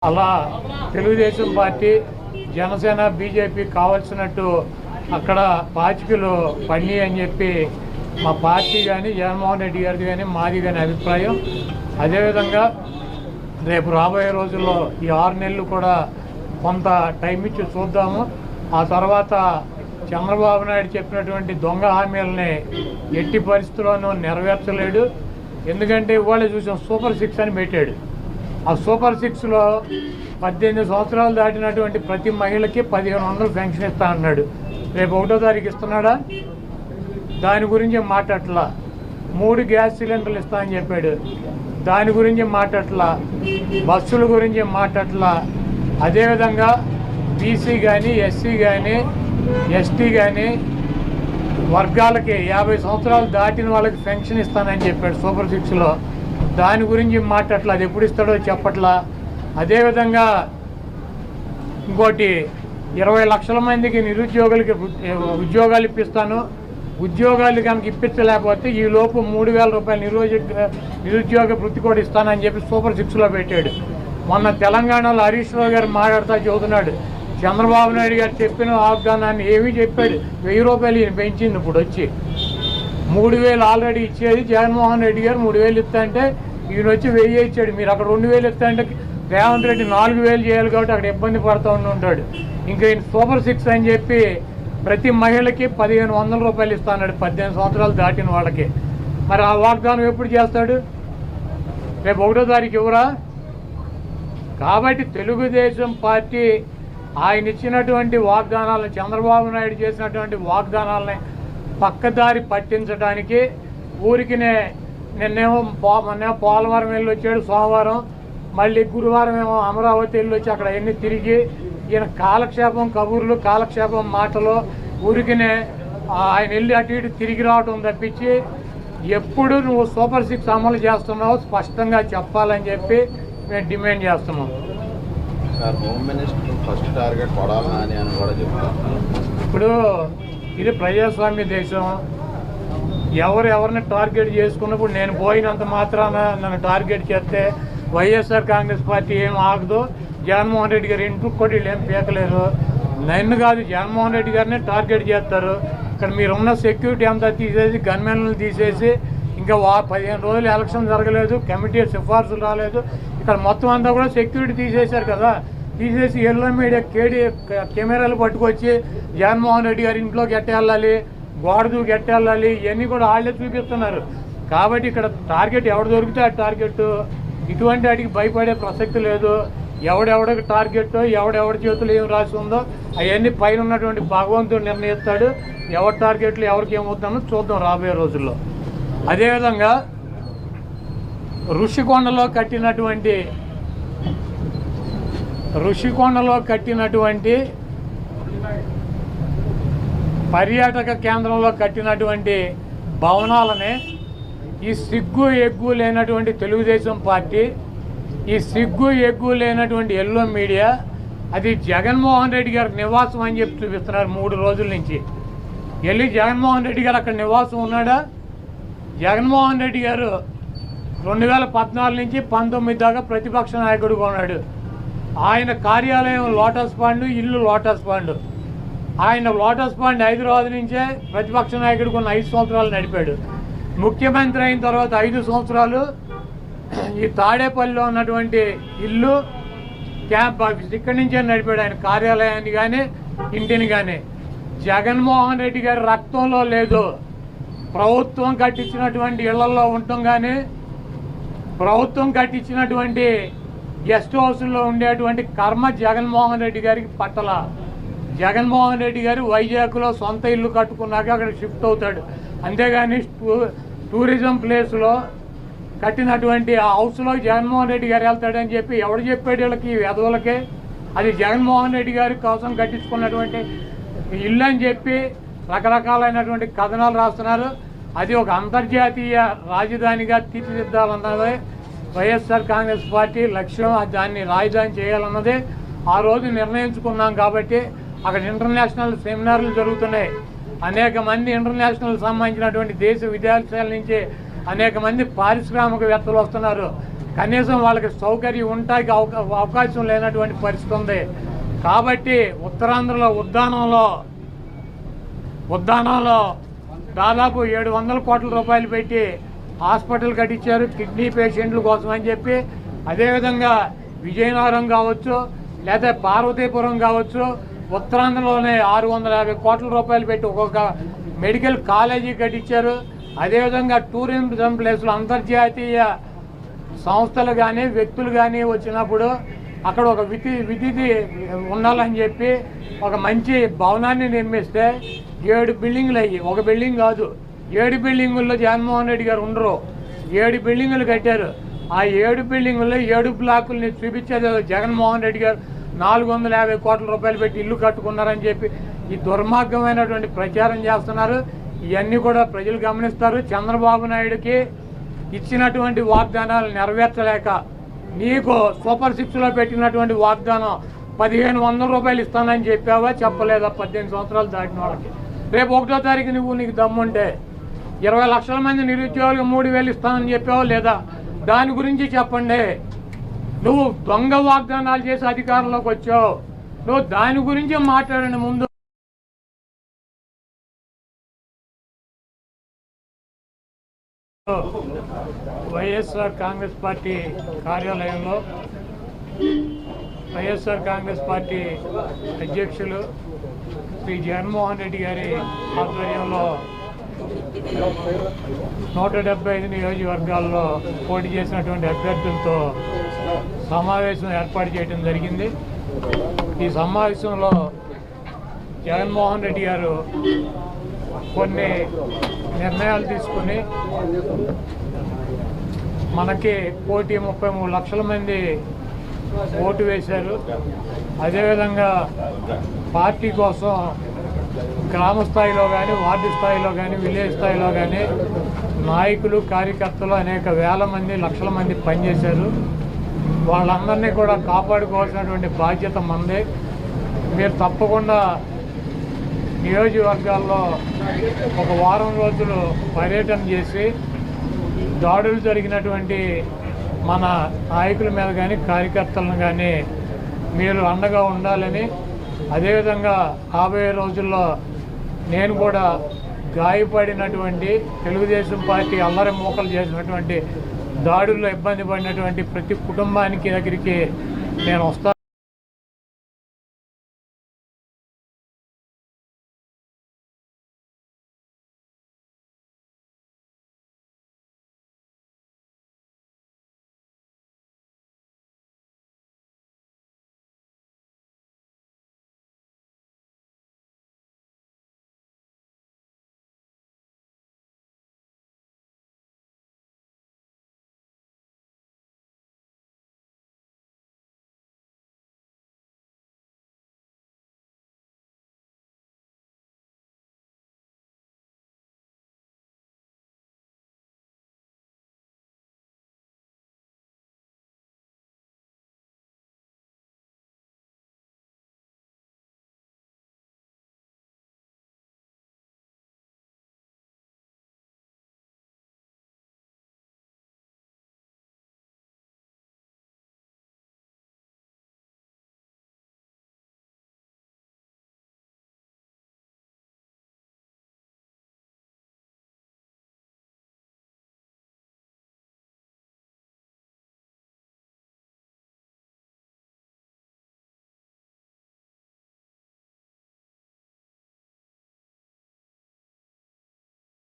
అలా Telugu Desam party Janasena BJP కావాల్సినట్టు అక్కడ పాచికలు పని అని చెప్పి మా పార్టీ కానీ జగన్మోహన్ రెడ్డి గారిది కానీ మాది కానీ అభిప్రాయం. అదేవిధంగా రేపు రాబోయే రోజుల్లో ఈ 6 నెలలు కూడా కొంత టైం ఇచ్చి చూద్దాము. ఆ తర్వాత చంద్రబాబు నాయుడు చెప్పినటువంటి దొంగ హామీలని ఎట్టి పరిస్థితుల్లోనూ నెరవేర్చలేడు. ఎందుకంటే ఇవాళ చూసాం సూపర్ 6 అని పెట్టాడు. ఆ సూపర్ 6లో 18 సంవత్సరాలు దాటినటువంటి ప్రతి మహిళకి 1500 పెన్షన్ ఇస్తా అన్నాడు. రేపు 1వ తారీఖు ఇస్తున్నాడా? దాని గురించి మాట్లాడట్లా. 3 గ్యాస్ సిలిండర్లు ఇస్తా అని చెప్పాడు. దాని గురించి మాట్లాడట్లా. బస్సుల గురించి మాట్లాడట్లా. అదేవిధంగా బీసీ కానీ ఎస్సీ కానీ ఎస్టీ కానీ వర్గాలకి 50 సంవత్సరాలు దాటిన వాళ్ళకి పెన్షన్ ఇస్తానని చెప్పాడు సూపర్ 6లో. దాని గురించి మాట్లాడట్లా. అది ఎప్పుడు ఇస్తాడో చెప్పట్లా. అదేవిధంగా ఇంకోటి 20 లక్షల మందికి నిరుద్యోగులకి ఉద్యోగాలు ఇప్పిస్తాను. ఉద్యోగాలు కనుక ఇప్పించలేకపోతే ఈ లోపు 3000 రూపాయలు నిరుద్యోగ వృత్తి కూడా ఇస్తానని చెప్పి సూపర్ 6లో పెట్టాడు. మొన్న తెలంగాణలో హరీష్ రావు గారు మాట్లాడుతూ చెబుతున్నాడు, చంద్రబాబు నాయుడు గారు చెప్పిన వాగ్దానాన్ని ఏమీ చెప్పాడు. 1000 రూపాయలు ఈయన పెంచింది. ఇప్పుడు వచ్చి 3000 ఆల్రెడీ ఇచ్చేది జగన్మోహన్ రెడ్డి గారు 3000 ఇస్తా అంటే ఈయన వచ్చి 1000 ఇచ్చాడు. మీరు అక్కడ 2000 ఇస్తా అంటే రేవంత్ రెడ్డి 4000 చేయాలి కాబట్టి అక్కడ ఇబ్బంది పడుతూ ఉంటాడు. ఇంకా ఈయన సూపర్ 6 అని చెప్పి ప్రతి మహిళకి 1500 రూపాయలు ఇస్తా అన్నాడు 18 సంవత్సరాలు దాటిన వాళ్ళకి. మరి ఆ వాగ్దానం ఎప్పుడు చేస్తాడు? రేపు 1వ తారీఖు ఇవ్వరా? కాబట్టి తెలుగుదేశం పార్టీ ఆయన ఇచ్చినటువంటి వాగ్దానాలను, చంద్రబాబు నాయుడు చేసినటువంటి వాగ్దానాలని పక్కదారి పట్టించడానికి ఊరికినే నిన్నేమో పోలవరం వెళ్ళి వచ్చాడు సోమవారం, మళ్ళీ గురువారం ఏమో అమరావతి వెళ్ళి వచ్చి అక్కడ ఎన్ని తిరిగి ఈయన కాలక్షేపం కబుర్లు, కాలక్షేపం మాటలు, ఊరికినే ఆయన వెళ్ళి అటు ఇటు తిరిగి రావటం తప్పించి ఎప్పుడు నువ్వు సూపర్ 6 అమలు చేస్తున్నావు స్పష్టంగా చెప్పాలని చెప్పి మేము డిమాండ్ చేస్తున్నాం. హోమ్ మినిస్టర్ ఫస్ట్ టార్గెట్ కొడాలని అని కూడా చెప్తాను. ఇప్పుడు ఇది ప్రజాస్వామ్య దేశం. ఎవరిని టార్గెట్ చేసుకున్నప్పుడు నేను పోయినంత మాత్రాన నన్ను టార్గెట్ చేస్తే వైఎస్ఆర్ కాంగ్రెస్ పార్టీ ఏం ఆగదు. జగన్మోహన్ రెడ్డి గారు ఇంటికి కూడా వీళ్ళు ఏం పీకలేరు. నన్ను కాదు, జగన్మోహన్ రెడ్డి గారినే టార్గెట్ చేస్తారు. ఇక్కడ మీరున్న సెక్యూరిటీ అంతా తీసేసి గన్మెన్లను తీసేసి ఇంకా 15 రోజులు ఎలక్షన్ జరగలేదు, కమిటీ సిఫార్సులు రాలేదు, ఇక్కడ మొత్తం అంతా కూడా సెక్యూరిటీ తీసేశారు కదా. తీసేసి ఎల్లో మీడియా కెమెరాలు పట్టుకొచ్చి జగన్మోహన్ రెడ్డి గారి ఇంట్లోకి ఎట్టెళ్ళాలి, గోడ దూకి ఎట్టెళ్ళాలి, ఇవన్నీ కూడా వాళ్ళే చూపిస్తున్నారు. కాబట్టి ఇక్కడ టార్గెట్ ఎవడు దొరికితే ఆ టార్గెట్. ఇటువంటి వాటికి భయపడే ప్రసక్తి లేదు. ఎవడెవడికి టార్గెట్, ఎవడెవడి చేతులు ఏం రాసి ఉందో అవన్నీ పైన ఉన్నటువంటి భగవంతుడు నిర్ణయిస్తాడు. ఎవరి టార్గెట్లు ఎవరికి ఏమవుతుందో చూద్దాం రాబోయే రోజుల్లో. అదేవిధంగా ఋషికొండలో కట్టినటువంటి పర్యాటక కేంద్రంలో కట్టినటువంటి భవనాలనే ఈ సిగ్గు ఎగ్గు లేనటువంటి తెలుగుదేశం పార్టీ, ఈ సిగ్గు ఎగ్గు లేనటువంటి ఎల్లో మీడియా అది జగన్మోహన్ రెడ్డి గారి నివాసం అని చెప్పి చూపిస్తున్నారు 3 రోజుల నుంచి. వెళ్ళి జగన్మోహన్ రెడ్డి గారు అక్కడ నివాసం ఉన్నాడా? జగన్మోహన్ రెడ్డి గారు 2014 నుంచి 19 దాకా ప్రతిపక్ష నాయకుడిగా ఉన్నాడు. ఆయన కార్యాలయం లోటస్ పాండ్, ఇల్లు లోటస్ పాండ్. ఆయన లోటస్ పాండ్ హైదరాబాద్ నుంచే ప్రతిపక్ష నాయకుడికి ఉన్న 5 సంవత్సరాలు నడిపాడు. ముఖ్యమంత్రి అయిన తర్వాత 5 సంవత్సరాలు ఈ తాడేపల్లిలో ఉన్నటువంటి ఇల్లు, క్యాంప్ ఆఫీస్ ఇక్కడి నుంచే నడిపాడు ఆయన కార్యాలయాన్ని కానీ ఇంటిని కానీ. జగన్మోహన్ రెడ్డి గారి రక్తంలో లేదు. ప్రభుత్వం కట్టించినటువంటి ఇళ్లలో ఉండటం కానీ, ప్రభుత్వం కట్టించినటువంటి గెస్ట్ హౌస్లో ఉండేటువంటి కర్మ జగన్మోహన్ రెడ్డి గారికి పట్టల. జగన్మోహన్ రెడ్డి గారు వైజాగ్లో సొంత ఇల్లు కట్టుకున్నాక అక్కడ షిఫ్ట్ అవుతాడు. అంతేగాని టూరిజం ప్లేస్లో కట్టినటువంటి ఆ హౌస్లో జగన్మోహన్ రెడ్డి గారు వెళ్తాడని చెప్పి ఎవడు చెప్పాడు వీళ్ళకి, వెధవులకే? అది జగన్మోహన్ రెడ్డి గారి కోసం కట్టించుకున్నటువంటి ఇల్లు అని చెప్పి రకరకాలైనటువంటి కథనాలు రాస్తున్నారు. అది ఒక అంతర్జాతీయ రాజధానిగా తీర్చిదిద్దాలన్నదే వైఎస్ఆర్ కాంగ్రెస్ పార్టీ లక్ష్యం. దాన్ని రాజధాని చేయాలన్నదే ఆ రోజు నిర్ణయించుకున్నాం. కాబట్టి అక్కడ ఇంటర్నేషనల్ సెమినార్లు జరుగుతున్నాయి. అనేక మంది ఇంటర్నేషనల్ సంబంధించినటువంటి దేశ విదేశాల నుంచి అనేక మంది పారిశ్రామికవేత్తలు వస్తున్నారు. కనీసం వాళ్ళకి సౌకర్యం ఉండటానికి అవకాశం లేనటువంటి పరిస్థితి ఉంది. కాబట్టి ఉత్తరాంధ్రలో ఉద్దానంలో దాదాపు 700 కోట్ల రూపాయలు పెట్టి హాస్పిటల్ కట్టించారు కిడ్నీ పేషెంట్ల కోసం అని చెప్పి. అదేవిధంగా విజయనగరం కావచ్చు లేదా పార్వతీపురం కావచ్చు, ఉత్తరాంధ్రలోనే 650 కోట్ల రూపాయలు పెట్టి ఒక్కొక్క మెడికల్ కాలేజీ కట్టించారు. అదేవిధంగా టూరిజం ప్లేస్లో అంతర్జాతీయ సంస్థలు కానీ వ్యక్తులు కానీ వచ్చినప్పుడు అక్కడ ఒక విధి ఉండాలని చెప్పి ఒక మంచి భవనాన్ని నిర్మిస్తే 7 బిల్డింగులు అయ్యి, ఒక బిల్డింగ్ కాదు 7 బిల్డింగుల్లో జగన్మోహన్ రెడ్డి గారు ఉండరు. 7 బిల్డింగులు కట్టారు. ఆ 7 బిల్డింగుల్లో 7 బ్లాకుల్ని చూపించేది జగన్మోహన్ రెడ్డి గారు 450 కోట్ల రూపాయలు పెట్టి ఇల్లు కట్టుకున్నారని చెప్పి ఈ దుర్మార్గమైనటువంటి ప్రచారం చేస్తున్నారు. ఇవన్నీ కూడా ప్రజలు గమనిస్తారు. చంద్రబాబు నాయుడుకి ఇచ్చినటువంటి వాగ్దానాలు నెరవేర్చలేక నీకు సూపర్ 6లో పెట్టినటువంటి వాగ్దానం 1500 రూపాయలు ఇస్తానని చెప్పావా, చెప్పలేదా? 18 సంవత్సరాలు దాటిన వాళ్ళకి రేపు 1వ తారీఖు నీకు దమ్ముంటే 20 లక్షల మంది నిరుద్యోగులకు 3000 ఇస్తానని చెప్పావా లేదా? దాని గురించి చెప్పండి. నువ్వు దొంగ వాగ్దానాలు చేసి అధికారంలోకి వచ్చావు. నువ్వు దాని గురించి మాట్లాడండి ముందు. వైఎస్ఆర్ కాంగ్రెస్ పార్టీ కార్యాలయంలో వైఎస్ఆర్ కాంగ్రెస్ పార్టీ అధ్యక్షులు శ్రీ జగన్మోహన్ రెడ్డి గారి ఆధ్వర్యంలో 175 నియోజకవర్గాల్లో పోటీ చేసినటువంటి అభ్యర్థులతో సమావేశం ఏర్పాటు చేయడం జరిగింది. ఈ సమావేశంలో జగన్మోహన్ రెడ్డి గారు కొన్ని నిర్ణయాలు తీసుకుని మనకి 1,33 లక్షల మంది ఓటు వేశారు. అదేవిధంగా పార్టీ కోసం గ్రామ స్థాయిలో కానీ, వార్డు స్థాయిలో కానీ, విలేజ్ స్థాయిలో కానీ నాయకులు, కార్యకర్తలు అనేక వేల మంది, లక్షల మంది పనిచేశారు. వాళ్ళందరినీ కూడా కాపాడుకోవాల్సినటువంటి బాధ్యత మనదే. మీరు తప్పకుండా నియోజకవర్గాల్లో ఒక వారం రోజులు పర్యటన చేసి దాడులు జరిగినటువంటి మన నాయకుల మీద కానీ, కార్యకర్తలను కానీ మీరు అండగా ఉండాలని, అదేవిధంగా రాబోయే రోజుల్లో నేను కూడా గాయపడినటువంటి తెలుగుదేశం పార్టీ అల్లరి మూకలు చేసినటువంటి దాడుల్లో ఇబ్బంది పడినటువంటి ప్రతి కుటుంబానికి దగ్గరికి నేను వస్తాను.